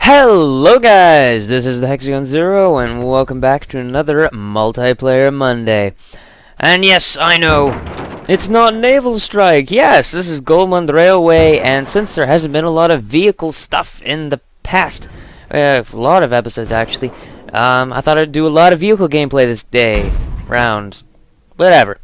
Hello guys, this is the Hexagon Zero and welcome back to another Multiplayer Monday. And yes, I know, it's not Naval Strike. Yes, this is Goldmund Railway, and since there hasn't been a lot of vehicle stuff in the past, a lot of episodes actually, I thought I'd do a lot of vehicle gameplay this day, round, whatever.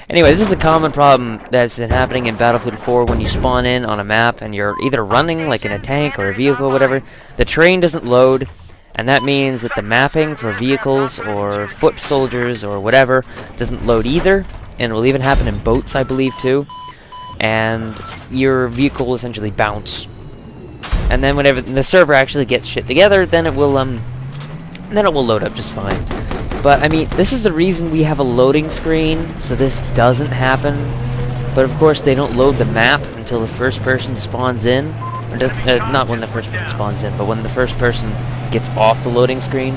Anyway, this is a common problem that's been happening in Battlefield 4 when you spawn in on a map and you're either running, like in a tank or a vehicle or whatever. The train doesn't load, and that means that the mapping for vehicles or foot soldiers or whatever doesn't load either, and it will even happen in boats, I believe, too. And your vehicle will essentially bounce. And then whenever the server actually gets shit together, then it will load up just fine. But, I mean, this is the reason we have a loading screen, so this doesn't happen. But, of course, they don't load the map until the first person spawns in. Or not when the first person spawns in, but when the first person gets off the loading screen.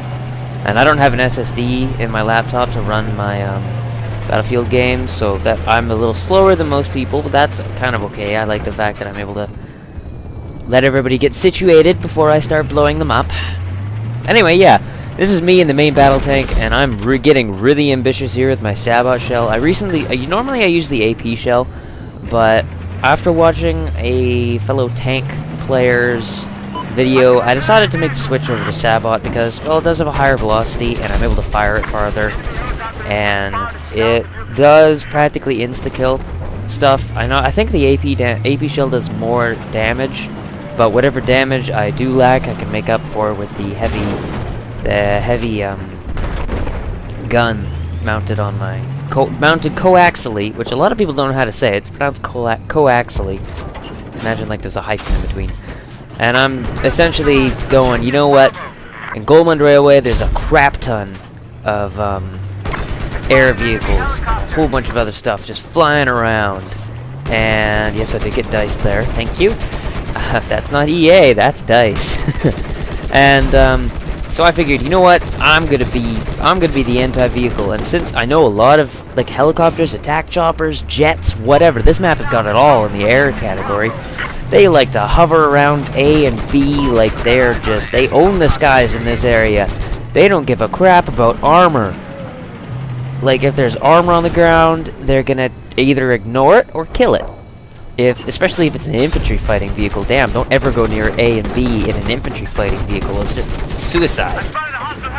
And I don't have an SSD in my laptop to run my Battlefield games, so that I'm a little slower than most people, but that's kind of okay. I like the fact that I'm able to let everybody get situated before I start blowing them up. Anyway, yeah. This is me in the main battle tank, and I'm getting really ambitious here with my Sabot shell. Normally I use the AP shell, but after watching a fellow tank player's video, I decided to make the switch over to Sabot because, well, it does have a higher velocity, and I'm able to fire it farther, and it does practically insta-kill stuff. I think the AP shell does more damage, but whatever damage I do lack, I can make up for with the heavy gun mounted on my mounted coaxially, which a lot of people don't know how to say. It's pronounced coaxially. Imagine like there's a hyphen in between. And I'm essentially going, you know what? In Goldmund Railway, there's a crap ton of air vehicles, a whole bunch of other stuff just flying around. And yes, I did get dice there. Thank you. That's not EA. That's dice. And so I figured, you know what? I'm gonna be the anti-vehicle, and since I know a lot of like helicopters, attack choppers, jets, whatever, this map has got it all in the air category. They like to hover around A and B like they own the skies in this area. They don't give a crap about armor. Like if there's armor on the ground, they're gonna either ignore it or kill it. Especially if it's an infantry fighting vehicle. Damn, don't ever go near A and B in an infantry fighting vehicle. It's just suicide.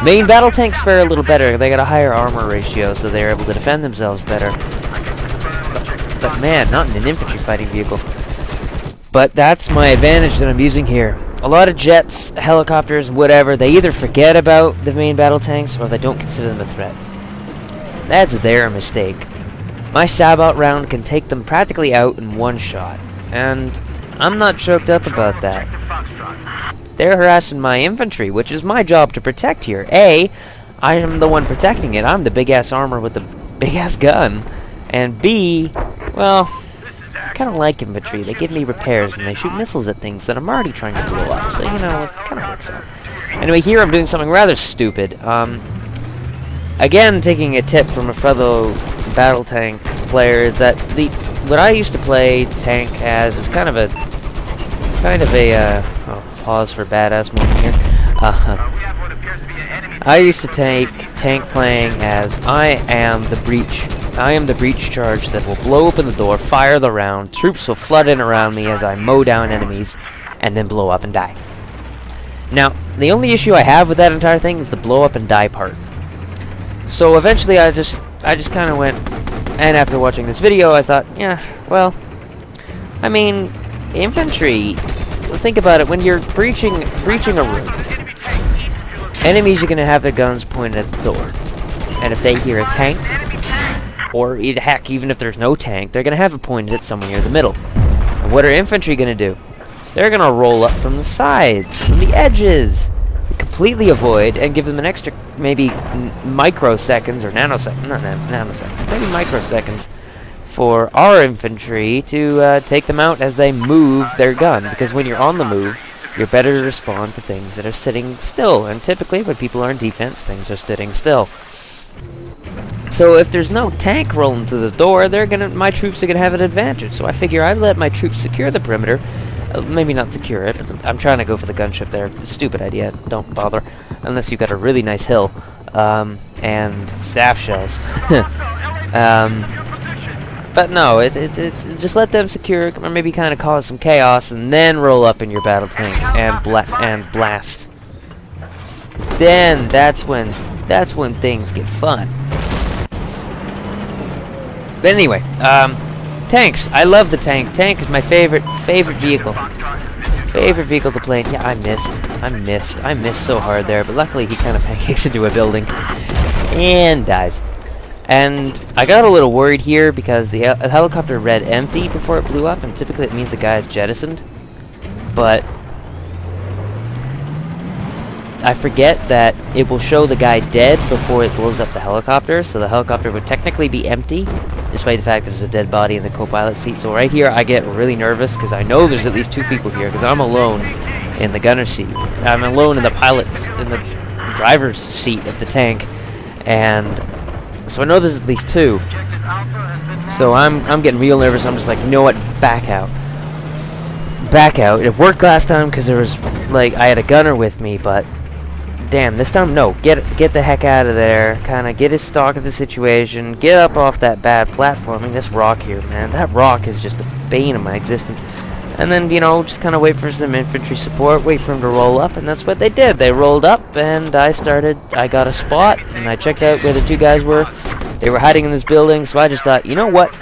Main battle tanks fare a little better. They got a higher armor ratio, so they're able to defend themselves better. But man, not in an infantry fighting vehicle. But that's my advantage that I'm using here. A lot of jets, helicopters, whatever, they either forget about the main battle tanks or they don't consider them a threat. That's their mistake. My Sabot round can take them practically out in one shot, and I'm not choked up about that. They're harassing my infantry, which is my job to protect here. A, I am the one protecting it. I'm the big-ass armor with the big-ass gun. And B, well, I kind of like infantry. They give me repairs, and they shoot missiles at things that I'm already trying to blow up, so, you know, it kind of works out. Anyway, here I'm doing something rather stupid. Again, taking a tip from a fellow battle tank player is that what I used to play tank as is kind of a pause for badass moment here. I used to take tank playing as I am the breach charge that will blow open the door, fire the round, troops will flood in around me as I mow down enemies, and then blow up and die. Now, the only issue I have with that entire thing is the blow up and die part. So eventually I just kind of went, and after watching this video I thought, yeah, well, I mean, infantry, think about it, when you're breaching a room, enemies are going to have their guns pointed at the door. And if they hear a tank, or heck, even if there's no tank, they're going to have it pointed at somewhere near the middle. And what are infantry going to do? They're going to roll up from the sides, from the edges, completely avoid and give them an extra maybe microseconds or nanoseconds, not nanoseconds, maybe microseconds for our infantry to take them out as they move their gun, because when you're on the move, you're better to respond to things that are sitting still, and typically when people are in defense, things are sitting still. So if there's no tank rolling through the door, my troops are gonna have an advantage. So I figure I'd let my troops secure the perimeter, Maybe not secure it, but I'm trying to go for the gunship there. Stupid idea. Don't bother. Unless you've got a really nice hill. And staff shells. But no, it's just let them secure, or maybe kind of cause some chaos, and then roll up in your battle tank and blast. Then that's when things get fun. But anyway, tanks. I love the tank. Tank is my favorite vehicle. Favorite vehicle to play. Yeah, I missed so hard there, but luckily he kind of pancakes into a building and dies. And I got a little worried here because the helicopter read empty before it blew up, and typically it means the guy's jettisoned. But I forget that it will show the guy dead before it blows up the helicopter, so the helicopter would technically be empty, despite the fact there's a dead body in the co-pilot seat. So right here I get really nervous because I know there's at least 2 people here, because I'm alone in the gunner seat. I'm alone in the driver's seat of the tank, and so I know there's at least 2. So I'm getting real nervous. I'm just like, you know what? Back out. Back out. It worked last time because there was, like, I had a gunner with me, but damn, this time, no. Get the heck out of there. Kind of get his stock of the situation. Get up off that bad platforming. This rock here, man. That rock is just the bane of my existence. And then, you know, just kind of wait for some infantry support, wait for him to roll up, and that's what they did. They rolled up, and I got a spot, and I checked out where the 2 guys were. They were hiding in this building, so I just thought, you know what?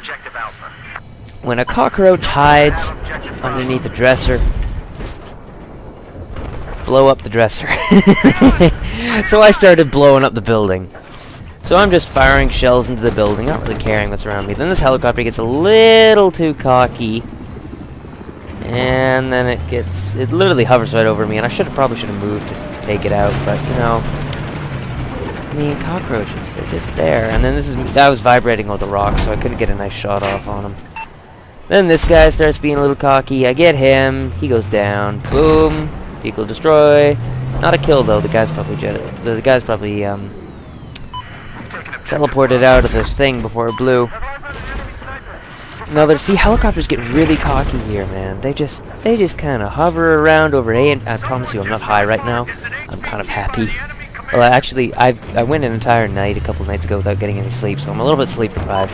When a cockroach hides underneath a dresser, blow up the dresser. So I started blowing up the building. So I'm just firing shells into the building, not really caring what's around me. Then this helicopter gets a little too cocky, and then it literally hovers right over me, and I probably should have moved to take it out, but you know, I mean, cockroaches, they're just there. And then I was vibrating with the rock, so I couldn't get a nice shot off on him. Then this guy starts being a little cocky. I get him, he goes down, boom, vehicle destroy. Not a kill though. The guy's probably teleported out of this thing before it blew. No, see, helicopters get really cocky here, man. They just kind of hover around over. Hey, and I promise you, I'm not high right now. I'm kind of happy. Well, actually, I went an entire night a couple nights ago without getting any sleep, so I'm a little bit sleep deprived.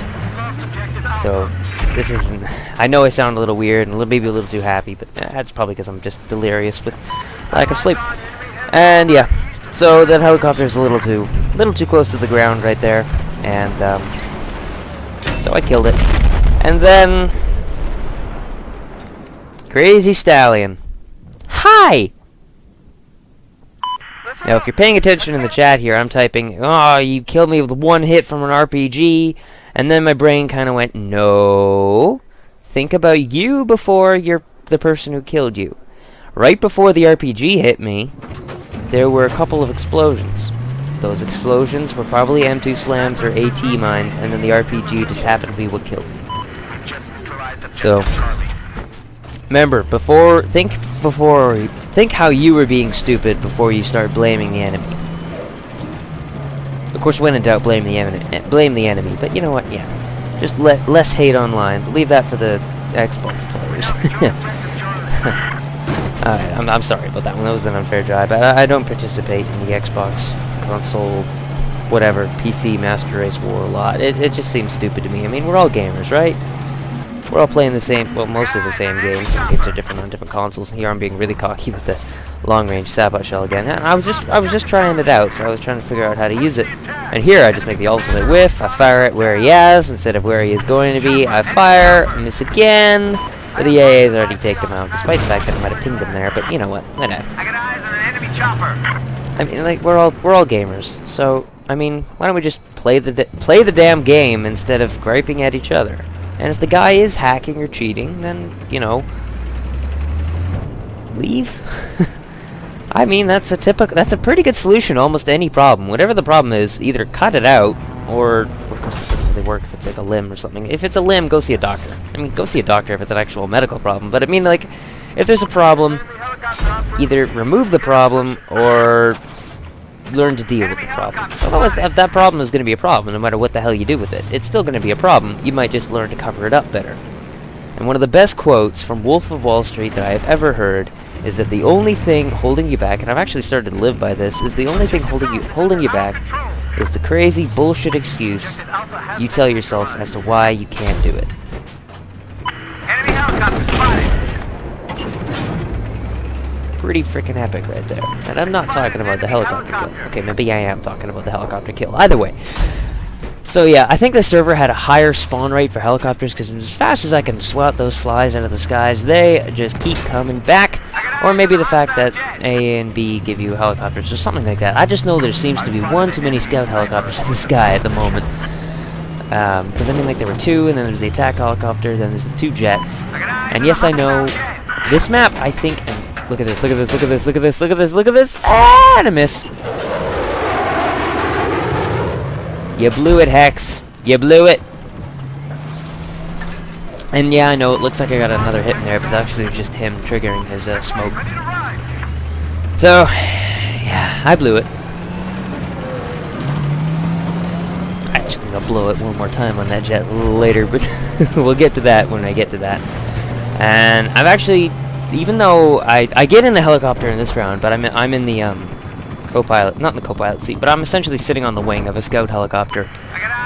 So this isn't. I know I sound a little weird and maybe a little too happy, but that's probably because I'm just delirious with lack of sleep. And yeah, so that helicopter's a little too close to the ground right there, and so I killed it. And then Crazy Stallion. Hi! Now, if you're paying attention in the chat here, I'm typing, "Oh, you killed me with 1 hit from an RPG," and then my brain kind of went, "No. Think about you before you're the person who killed you." Right before the RPG hit me, there were a couple of explosions. Those explosions were probably M2 slams or AT mines, and then the RPG just happened to be what killed me. So, remember, think how you were being stupid before you start blaming the enemy. Of course, when in doubt, blame the enemy. But you know what? Yeah, just less hate online. Leave that for the Xbox players. Alright, I'm sorry about that one. That was an unfair job. I don't participate in the Xbox console, whatever, PC Master Race War a lot. It just seems stupid to me. I mean, we're all gamers, right? We're all playing the same, well, mostly the same games. Some games are different on different consoles. Here I'm being really cocky with the long-range sapot shell again. And I was just trying it out, so I was trying to figure out how to use it. And here I just make the ultimate whiff. I fire it where he is instead of where he is going to be. I fire, miss again. But the AA's already taken him out, despite the fact that I might have pinged him there. But you know what? Whatever. I got eyes on an enemy chopper. I mean, like, we're all gamers. So I mean, why don't we just play the damn game instead of griping at each other? And if the guy is hacking or cheating, then, you know, leave. I mean, that's a pretty good solution to almost any problem. Whatever the problem is, either cut it out, or of course it doesn't really work if it's like a limb or something. If it's a limb, go see a doctor. I mean, go see a doctor if it's an actual medical problem. But I mean, like, if there's a problem, either remove the problem or learn to deal with the problem. So if that problem is going to be a problem, no matter what the hell you do with it, it's still going to be a problem. You might just learn to cover it up better. And one of the best quotes from Wolf of Wall Street that I have ever heard is that the only thing holding you back, and I've actually started to live by this, is the only thing holding you back is the crazy bullshit excuse you tell yourself as to why you can't do it. Enemy helicopter spotted. Pretty freaking epic right there. And I'm not talking about the helicopter kill. Okay, maybe I am talking about the helicopter kill. Either way. So yeah, I think the server had a higher spawn rate for helicopters because as fast as I can swat those flies out of the skies, they just keep coming back. Or maybe the fact that A and B give you helicopters or something like that. I just know there seems to be one too many scout helicopters in the sky at the moment. Because I mean, like, there were two, and then there's the attack helicopter, then there's the two jets. And yes, I know this map, I think. Look at this, look at this, look at this, look at this, look at this, look at this. Ah, and a miss. You blew it, Hex. You blew it. And yeah, I know, it looks like I got another hit in there, but actually it was just him triggering his smoke. So, yeah, I blew it. Actually, I'll blow it one more time on that jet later, but we'll get to that when I get to that. And I've actually, even though I get in the helicopter in this round, but I'm in the co-pilot, not in the co-pilot seat, but I'm essentially sitting on the wing of a scout helicopter,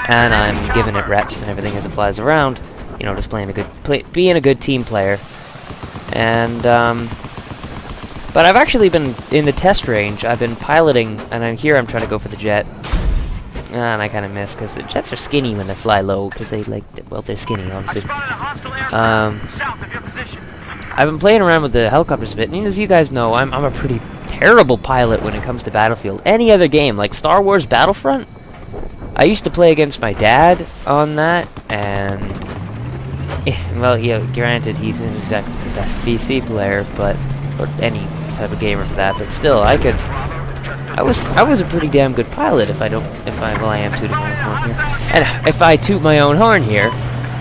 and I'm giving it reps and everything as it flies around. You know, just being a good team player. And but I've actually been in the test range. I've been piloting, and I'm trying to go for the jet, and I kind of miss because the jets are skinny when they fly low because they they're skinny, obviously. I've been playing around with the helicopters a bit, and as you guys know, I'm a pretty terrible pilot when it comes to Battlefield. Any other game, like Star Wars Battlefront, I used to play against my dad on that, and well, yeah, granted, he's not exactly the best PC player, but or any type of gamer for that. But still, I was a pretty damn good pilot. Well, I am tooting my own horn here, and if I toot my own horn here,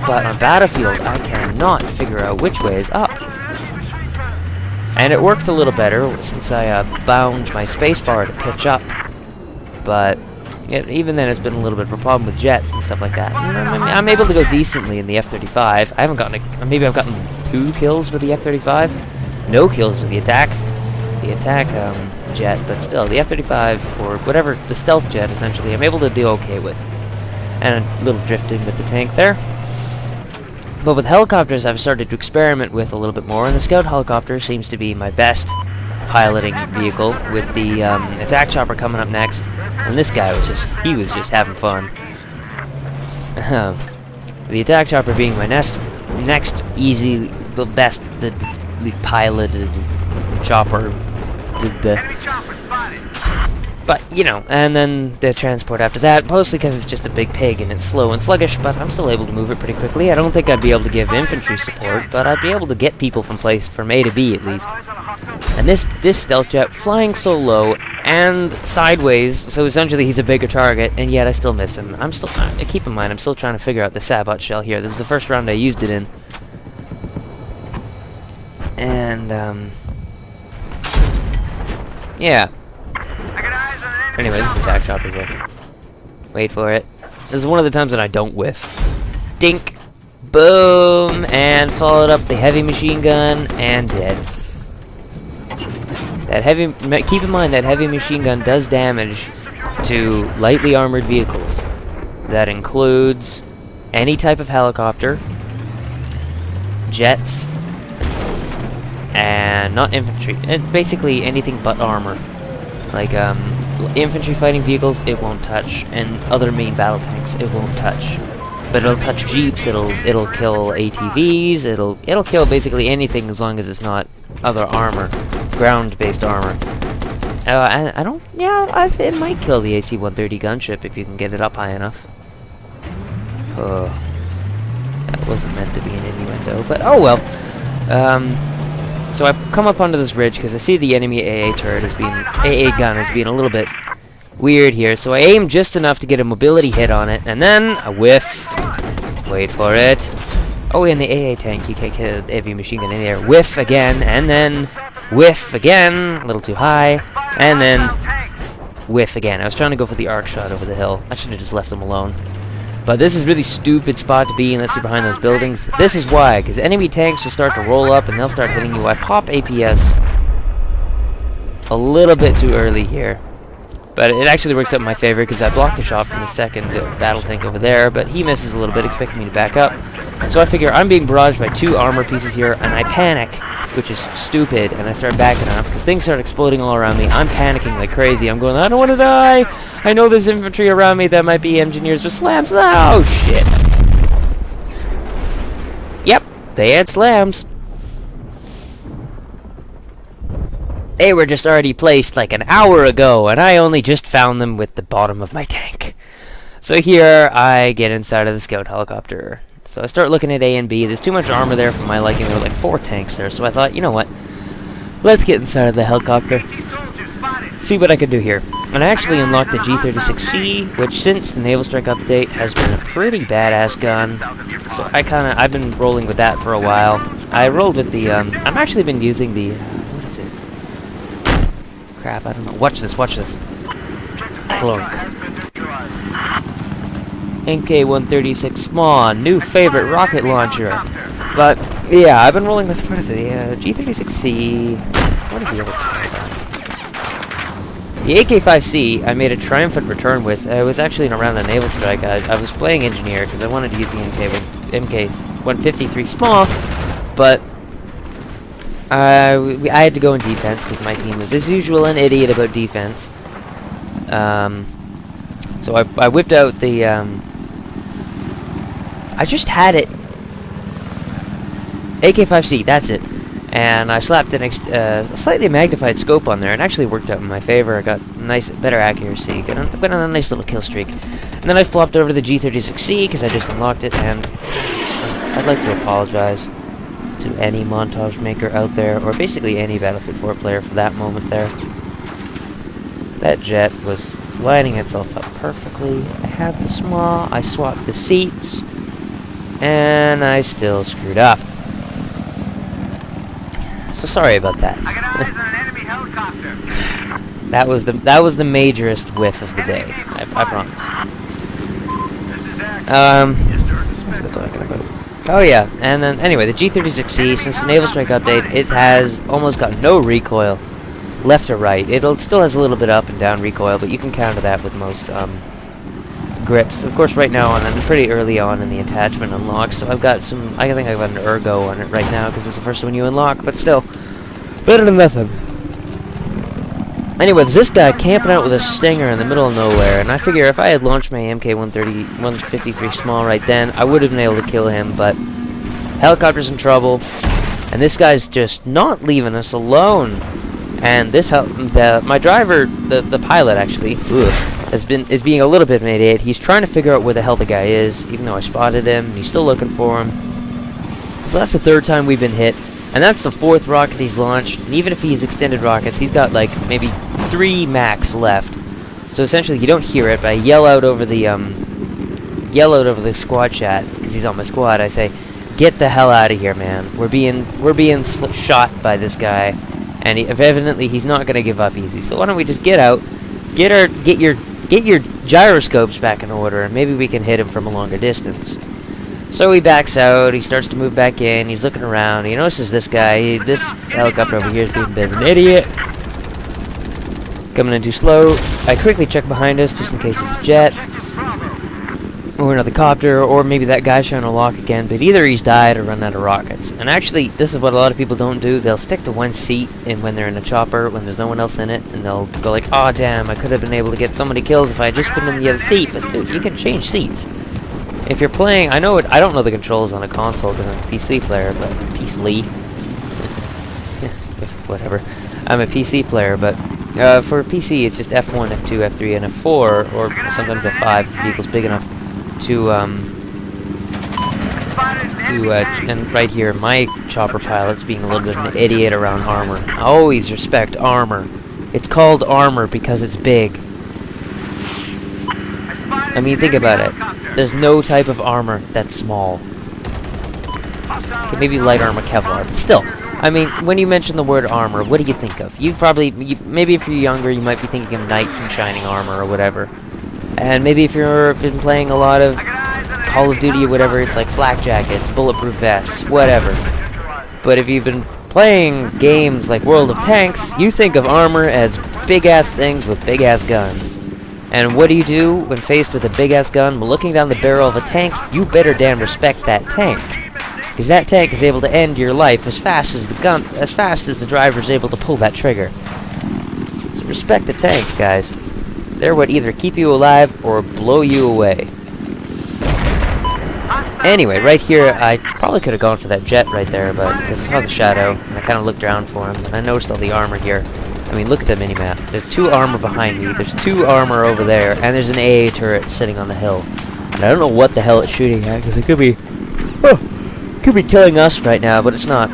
but on Battlefield, I cannot figure out which way is up. And it worked a little better since I bound my spacebar to pitch up, but even then, it's been a little bit of a problem with jets and stuff like that. I'm able to go decently in the F-35. I haven't gotten maybe I've gotten 2 kills with the F-35, no kills with the attack jet, but still, the F-35 or whatever, the stealth jet essentially, I'm able to do okay with. And a little drifting with the tank there. But with helicopters, I've started to experiment with a little bit more, and the scout helicopter seems to be my best piloting vehicle, with the attack chopper coming up next. And this guy was just having fun. The attack chopper being my next easy, the best, the piloted chopper. But, you know, and then the transport after that, mostly because it's just a big pig and it's slow and sluggish, but I'm still able to move it pretty quickly. I don't think I'd be able to give infantry support, but I'd be able to get people from A to B at least. And this stealth jet flying so low and sideways, so essentially he's a bigger target, and yet I still miss him. Keep in mind, I'm still trying to figure out the Sabot shell here. This is the first round I used it in. And, yeah. Anyway, this is attack chopper here. Wait for it. This is one of the times that I don't whiff. Dink! Boom! And followed up the heavy machine gun, and dead. Keep in mind that heavy machine gun does damage to lightly armored vehicles. That includes any type of helicopter, jets, and not infantry. Basically anything but armor. Like, infantry fighting vehicles, it won't touch, and other main battle tanks, it won't touch. But it'll touch jeeps, it'll kill ATVs, it'll kill basically anything as long as it's not other armor, ground-based armor. It might kill the AC-130 gunship if you can get it up high enough. Oh, that wasn't meant to be an innuendo, but oh well. So I come up onto this ridge because I see the enemy AA gun as being a little bit weird here. So I aim just enough to get a mobility hit on it, and then a whiff. Wait for it. Oh, in the AA tank, you can't get a heavy machine gun in there. Whiff again, and then whiff again, a little too high, and then whiff again. I was trying to go for the arc shot over the hill. I should have just left him alone. But this is a really stupid spot to be unless you're behind those buildings. This is why, because enemy tanks will start to roll up and they'll start hitting you. I pop APS a little bit too early here. But it actually works out in my favor because I blocked the shot from the second battle tank over there, but he misses a little bit, expecting me to back up. So I figure I'm being barraged by 2 armor pieces here, and I panic, which is stupid, and I start backing up because things start exploding all around me. I'm panicking like crazy. I'm going, I don't want to die. I know there's infantry around me that might be engineers with slams. Oh, shit. Yep, they had slams. They were just already placed like an hour ago, and I only just found them with the bottom of my tank. So here, I get inside of the scout helicopter. So I start looking at A and B. There's too much armor there for my liking. There were like 4 tanks there, so I thought, you know what? Let's get inside of the helicopter. See what I can do here. And I actually unlocked the G36C, which since the Naval Strike update has been a pretty badass gun. So I've been rolling with that for a while. I rolled with the, I've actually been using the, what is it? Crap, I don't know. Watch this, watch this. Clunk. MK136 Small, new favorite rocket launcher. But, yeah, I've been rolling with, what is it, the G36C. What is the other one? The AK-5C, I made a triumphant return with. It was actually around the Naval Strike. I was playing Engineer because I wanted to use the MK153 Small, but I had to go in defense because my team was, as usual, an idiot about defense. So I whipped out the, I just had it. AK-5C, that's it. And I slapped an slightly magnified scope on there, and actually worked out in my favor. I got better accuracy, got on a nice little kill streak. And then I flopped over to the G36C because I just unlocked it, and I'd like to apologize to any montage maker out there, or basically any Battlefield 4 player for that moment there. That jet was lining itself up perfectly. I had the small, I swapped the seats, and I still screwed up. So sorry about that. I got eyes on an enemy helicopter. that was the majorest whiff of the day. I promise. This is Act. What was I talking about? Oh yeah, and then anyway, the G36C, since the Naval Strike update, it has almost got no recoil, left or right. It still has a little bit up and down recoil, but you can counter that with most grips. Of course, right now I'm pretty early on in the attachment unlock, so I've got some. I think I've got an ergo on it right now because it's the first one you unlock, but still, better than nothing. Anyway, there's this guy camping out with a stinger in the middle of nowhere, and I figure if I had launched my MK153 Small right then, I would have been able to kill him, but helicopter's in trouble, and this guy's just not leaving us alone. And this my driver, the pilot actually, is being a little bit of an idiot. He's trying to figure out where the hell the guy is, even though I spotted him, and he's still looking for him. So that's the 3rd time we've been hit. And that's the 4th rocket he's launched, and even if he's extended rockets, he's got like maybe 3 max left. So essentially, you don't hear it, but I yell out over the squad chat because he's on my squad. I say, "Get the hell out of here, man! We're being shot by this guy, and evidently he's not gonna give up easy. So why don't we just get out, get your gyroscopes back in order, and maybe we can hit him from a longer distance." So he backs out, he starts to move back in, he's looking around, he notices this guy, this helicopter over here is being a bit of an idiot. Coming in too slow. I quickly check behind us just in case it's a jet, or another copter, or maybe that guy's trying to lock again, but either he's died or run out of rockets. And actually, this is what a lot of people don't do. They'll stick to one seat when they're in a chopper, when there's no one else in it, and they'll go like, "Oh damn, I could have been able to get so many kills if I had just been in the other seat." But dude, you can change seats. If you're playing, I don't know the controls on a console because I'm a PC player, but whatever. I'm a PC player, but for PC it's just F1, F2, F3, and F4, or sometimes F5 if the vehicle's big enough to and right here, my chopper pilot's being a little bit of an idiot around armor. I always respect armor. It's called armor because it's big. I mean, think about it. There's no type of armor that's small. Okay, maybe light armor Kevlar, but still. I mean, when you mention the word armor, what do you think of? Maybe if you're younger, you might be thinking of knights in shining armor or whatever. And maybe if you've been playing a lot of Call of Duty or whatever, it's like flak jackets, bulletproof vests, whatever. But if you've been playing games like World of Tanks, you think of armor as big-ass things with big-ass guns. And what do you do when faced with a big-ass gun? Well, looking down the barrel of a tank, you better damn respect that tank. Because that tank is able to end your life as fast as the driver is able to pull that trigger. So respect the tanks, guys. They're what either keep you alive or blow you away. Anyway, right here, I probably could have gone for that jet right there, but I saw the shadow, and I kind of looked around for him, and I noticed all the armor here. I mean, look at the minimap. There's 2 armor behind me, there's 2 armor over there, and there's an AA turret sitting on the hill. And I don't know what the hell it's shooting at, because it could be killing us right now, but it's not.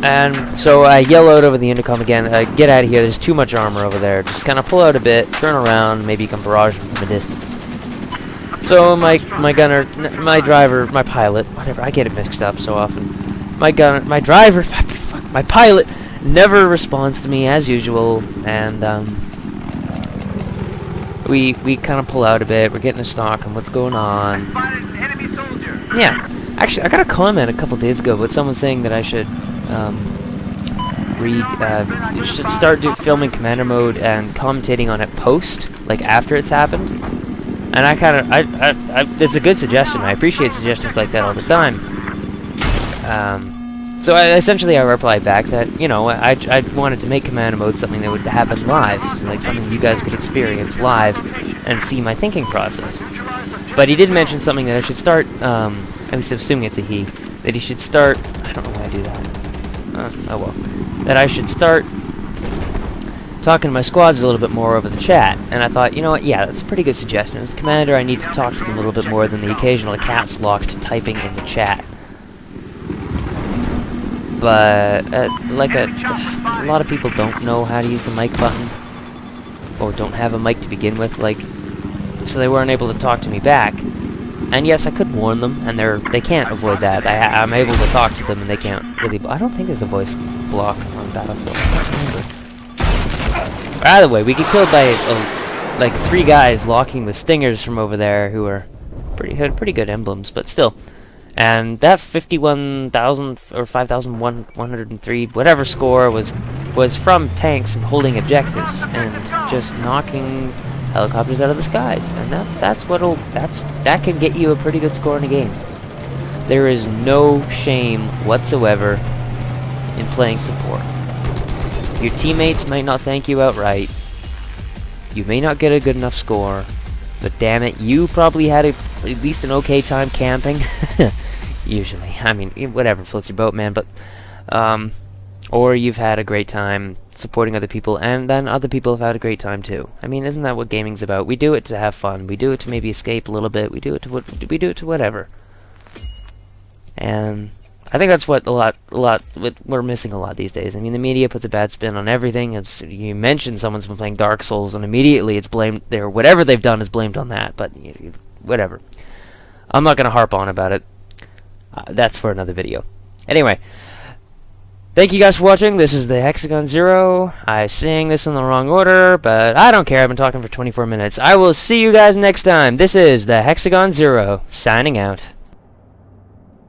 And so I yell out over the intercom again, get out of here, there's too much armor over there. Just kind of pull out a bit, turn around, maybe you can barrage them from a distance. So my gunner, my driver, my pilot, whatever, I get it mixed up so often. My driver, my pilot never responds to me as usual, and we kind of pull out a bit. We're getting a stock on what's going on. Yeah, actually, I got a comment a couple days ago with someone saying that I should should start filming Commander Mode and commentating on it post, like after it's happened. And I kind of, it's a good suggestion. I appreciate suggestions like that all the time. So essentially I replied back that, you know, I wanted to make Commander Mode something that would happen live, so like something you guys could experience live and see my thinking process. But he did mention something that I should start, at least I'm assuming it's a he, that he should start, I don't know why I do that. Oh well. That I should start talking to my squads a little bit more over the chat, and I thought, you know what, yeah, that's a pretty good suggestion. As commander, I need to talk to them a little bit more than the occasional caps locked typing in the chat. But, like a lot of people don't know how to use the mic button, or don't have a mic to begin with, like, so they weren't able to talk to me back. And yes, I could warn them, and they can't avoid that. I'm able to talk to them, and they can't really. I don't think there's a voice block on Battlefield. I can't remember. Either way, we get killed by like 3 guys locking with stingers from over there who had pretty good emblems, but still. And that 51,000 or 5,103 whatever score was from tanks and holding objectives and just knocking helicopters out of the skies, and that can get you a pretty good score in a game. There is no shame whatsoever in playing support. Your teammates might not thank you outright. You may not get a good enough score, but damn it, you probably had at least an okay time camping. Usually, I mean, whatever floats your boat, man. But or you've had a great time supporting other people, and then other people have had a great time too. I mean, isn't that what gaming's about? We do it to have fun. We do it to maybe escape a little bit. We do it to whatever. And I think that's what we're missing a lot these days. I mean, the media puts a bad spin on everything. You mention someone's been playing Dark Souls, and immediately it's blamed there. Whatever they've done is blamed on that. But whatever. I'm not gonna harp on about it. That's for another video. Anyway. Thank you guys for watching. This is the Hexagon Zero. I sang this in the wrong order, but I don't care. I've been talking for 24 minutes. I will see you guys next time. This is the Hexagon Zero, signing out.